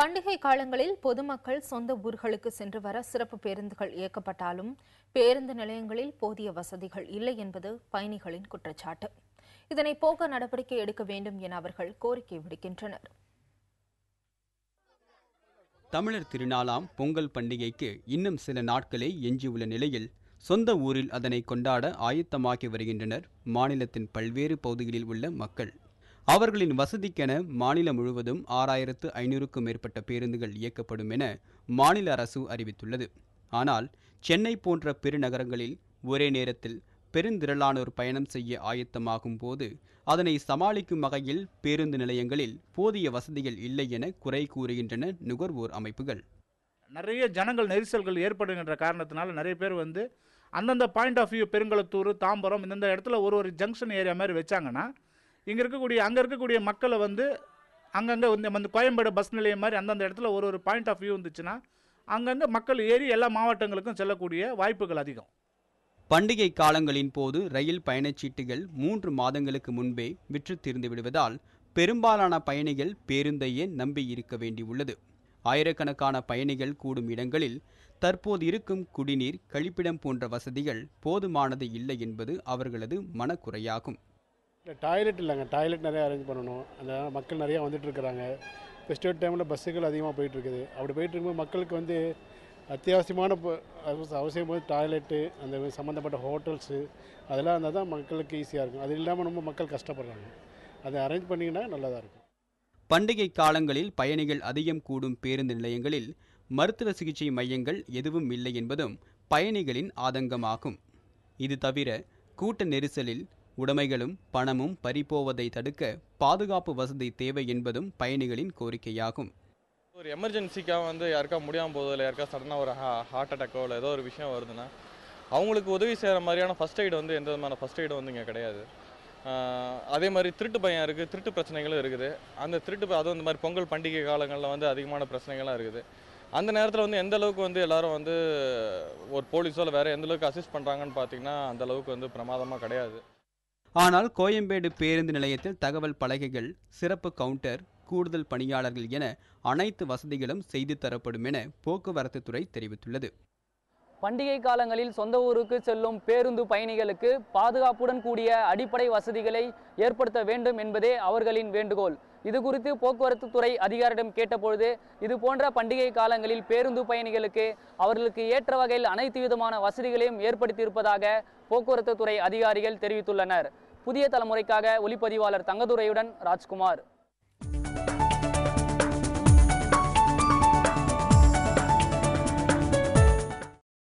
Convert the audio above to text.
பண்டிகை காலங்களில் பொதுமக்கள் சொந்த ஊர்களுக்கு சென்று வர சிறப்பு பேருந்துகள் இயக்கப்பட்டாலும் பேருந்து நிலையங்களில் போதிய வசதிகள் இல்லை என்பது பயணிகளின் குற்றச்சாட்டு. இதனை போக்க நடவடிக்கை எடுக்க வேண்டும் என அவர்கள் கோரிக்கை விடுக்கின்றனர். தமிழர் திருநாளாம் பொங்கல் பண்டிகைக்கு இன்னும் சில நாட்களே எஞ்சியுள்ள நிலையில் சொந்த ஊரில் அதனை கொண்டாட ஆயத்தமாகி வருகின்றனர் மாநிலத்தின் பல்வேறு பகுதிகளில் உள்ள மக்கள். அவர்களின் வசதிக்கென மாநிலம் முழுவதும் 6500க்கும் மேற்பட்ட பேருந்துகள் இயக்கப்படும் என மாநில அரசு அறிவித்துள்ளது. ஆனால் சென்னை போன்ற பெருநகரங்களில் ஒரே நேரத்தில் பெருந்திரளானோர் பயணம் செய்ய ஆயத்தமாகும் போது அதனை சமாளிக்கும் வகையில் பேருந்து நிலையங்களில் போதிய வசதிகள் இல்லை என குறை கூறுகின்றன நுகர்வோர் அமைப்புகள். நிறைய ஜனங்கள் நெரிசல்கள் ஏற்படுகின்ற காரணத்தினால நிறைய பேர் அந்தந்த point of view Perungalathur, Tambaram இந்த இடத்துல ஒரு ஜங்ஷன் ஏரியா மாதிரி வச்சாங்கன்னா அங்கே இருக்கக்கூடிய மக்களை அங்கங்கே கோயம்பேடு பஸ் நிலையம் மாதிரி அந்தந்த இடத்துல ஒரு பாயிண்ட் ஆஃப் வியூ இருந்துச்சுன்னா அங்கங்கே மக்கள் ஏறி எல்லா மாவட்டங்களுக்கும் செல்லக்கூடிய வாய்ப்புகள் அதிகம். பண்டிகை காலங்களின் போது ரயில் பயணச்சீட்டுகள் 3 மாதங்களுக்கு முன்பே விற்று தீர்ந்து விடுவதால் பெரும்பாலான பயணிகள் பேருந்தையே நம்பி இருக்க வேண்டியுள்ளது. ஆயிரக்கணக்கான பயணிகள் கூடும் இடங்களில் தற்போது இருக்கும் குடிநீர், கழிப்பிடம் போன்ற வசதிகள் போதுமானது இல்லை என்பது அவர்களது மனக்குறையாகும். டாய்லெட் இல்லைங்க, டாய்லெட் நிறையா அரேஞ்ச் பண்ணணும். அந்த மக்கள் நிறையா வந்துட்டுருக்குறாங்க. ஃபெஸ்டிவல் டைமில் பஸ்ஸுகள் அதிகமாக போயிட்டுருக்குது. அப்படி போயிட்டு இருக்கும்போது மக்களுக்கு அத்தியாவசியமான அவசியம் போது டாய்லெட்டு, அந்த சம்மந்தப்பட்ட ஹோட்டல்ஸு அதெல்லாம் இருந்தால் தான் மக்களுக்கு ஈஸியாக இருக்கும். அது இல்லாமல் ரொம்ப மக்கள் கஷ்டப்படுறாங்க. அதை அரேஞ்ச் பண்ணிங்கன்னா நல்லதாக இருக்கும். பண்டிகை காலங்களில் பயணிகள் அதிகம் கூடும் பேருந்து நிலையங்களில் மருத்துவ சிகிச்சை மையங்கள் எதுவும் இல்லை என்பதும் பயணிகளின் ஆதங்கமாகும். இது தவிர கூட்ட நெரிசலில் உடைமைகளும் பணமும் பறிபோவதை தடுக்க பாதுகாப்பு வசதி தேவை என்பதும் பயணிகளின் கோரிக்கையாகும். ஒரு எமர்ஜென்சிக்காக யாருக்கா முடியாமல் போதோ இல்லை யாருக்கா சடனாக ஒரு ஹார்ட் அட்டாக்கோ இல்லை ஏதோ ஒரு விஷயம் வருதுன்னா அவங்களுக்கு உதவி செய்கிற மாதிரியான ஃபஸ்ட் எய்டு எந்த விதமான ஃபஸ்ட் எய்டு இங்கே கிடையாது. அதே மாதிரி திருட்டு பயம் இருக்குது, திருட்டு பிரச்சனைகளும் இருக்குது. அந்த அதுவும் இந்த மாதிரி பொங்கல் பண்டிகை காலங்களில் அதிகமான பிரச்சனைகள்லாம் இருக்குது. அந்த நேரத்தில் எந்த அளவுக்கு எல்லாரும் ஒரு போலீஸோ இல்லை வேறு எந்த அளவுக்கு அசிஸ்ட் பண்ணுறாங்கன்னு பார்த்தீங்கன்னா அந்த அளவுக்கு பிரமாதமாக கிடையாது. ஆனால் கோயம்பேடு பேருந்து நிலையத்தில் தகவல் பலகைகள், சிறப்பு கவுண்டர், கூடுதல் பணியாளர்கள் என அனைத்து வசதிகளும் செய்து தரப்படும் என போக்குவரத்து துறை தெரிவித்துள்ளது. பண்டிகை காலங்களில் சொந்த ஊருக்கு செல்லும் பேருந்து பயணிகளுக்கு பாதுகாப்புடன் கூடிய அடிப்படை வசதிகளை ஏற்படுத்த வேண்டும் என்பதே அவர்களின் வேண்டுகோள். இது குறித்து போக்குவரத்து துறை அதிகாரிடம் கேட்டபொழுது இது போன்ற பண்டிகை காலங்களில் பேருந்து பயணிகளுக்கு அவர்களுக்கு ஏற்ற வகையில் அனைத்து விதமான வசதிகளையும் ஏற்படுத்தியிருப்பதாக போக்குவரத்து துறை அதிகாரிகள் தெரிவித்துள்ளனர். புதிய தலைமுறைக்காக ஒளிப்பதிவாளர் தங்கதுரையுடன் ராஜ்குமார்.